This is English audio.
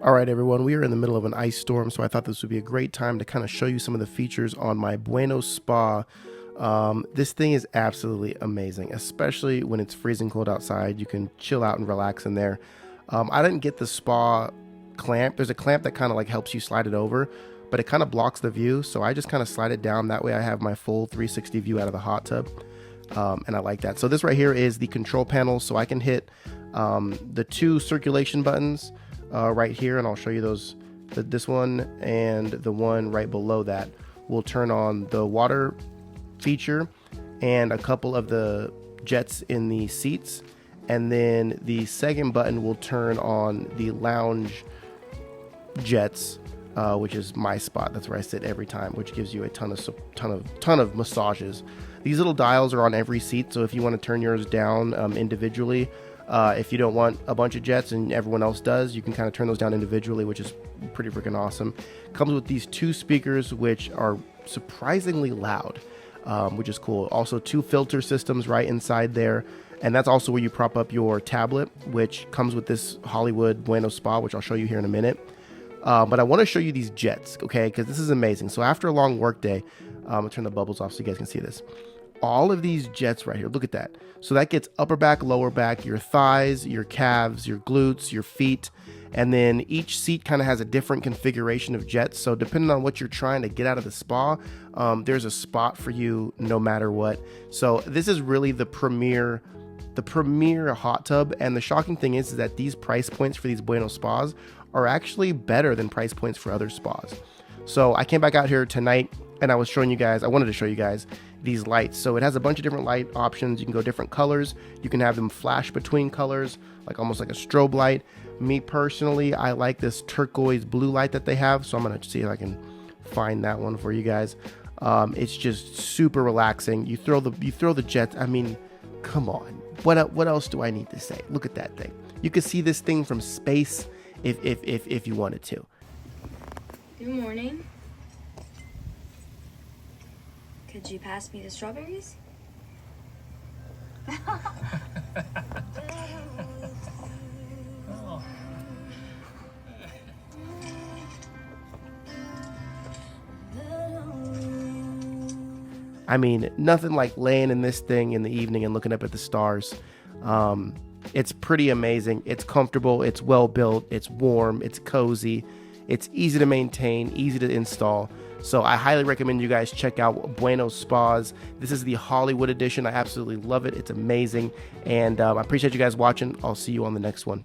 All right, everyone, we are in the middle of an ice storm, so I thought this would be a great time to kind of show you some of the features on my Bueno Spa. This thing is absolutely amazing, especially when it's freezing cold outside. You can chill out and relax in there. I didn't get the spa clamp. There's a clamp that kind of like helps you slide it over, but it kind of blocks the view, so I just kind of slide it down. That way I have my full 360 view out of the hot tub, and I like that. So this right here is the control panel, so I can hit the two circulation buttons right here, and I'll show you those. This one and the one right below that will turn on the water feature and a couple of the jets in the seats, and then the second button will turn on the lounge jets, which is my spot. That's where I sit every time, which gives you a ton of massages. These little dials are on every seat, so if you want to turn yours down individually, if you don't want a bunch of jets and everyone else does, you can kind of turn those down individually, which is pretty freaking awesome. Comes with these two speakers, which are surprisingly loud, which is cool. Also, two filter systems right inside there, and that's also where you prop up your tablet, which comes with this Hollywood Bueno Spa, which I'll show you here in a minute. But I want to show you these jets, okay, because this is amazing. So after a long work day, I'll turn the bubbles off so you guys can see this. All of these jets right here, look at that. So that gets upper back, lower back, your thighs, your calves, your glutes, your feet, and then each seat kind of has a different configuration of jets. So depending on what you're trying to get out of the spa, there's a spot for you no matter what. So this is really the premier hot tub, and the shocking thing is that these price points for these Bueno spas are actually better than price points for other spas. So I came back out here tonight and I wanted to show you guys these lights. So it has a bunch of different light options. You can go different colors. You can have them flash between colors, like almost like a strobe light. Me personally, I like this turquoise blue light that they have. So I'm gonna see if I can find that one for you guys. It's just super relaxing. You throw the jets. I mean, come on. What else do I need to say? Look at that thing. You can see this thing from space if you wanted to. Good morning. Could you pass me the strawberries? I mean, nothing like laying in this thing in the evening and looking up at the stars. It's pretty amazing. It's comfortable. It's well built. It's warm. It's cozy. It's easy to maintain, easy to install. So I highly recommend you guys check out Bueno Spas. This is the Hollywood edition. I absolutely love it. It's amazing. And I appreciate you guys watching. I'll see you on the next one.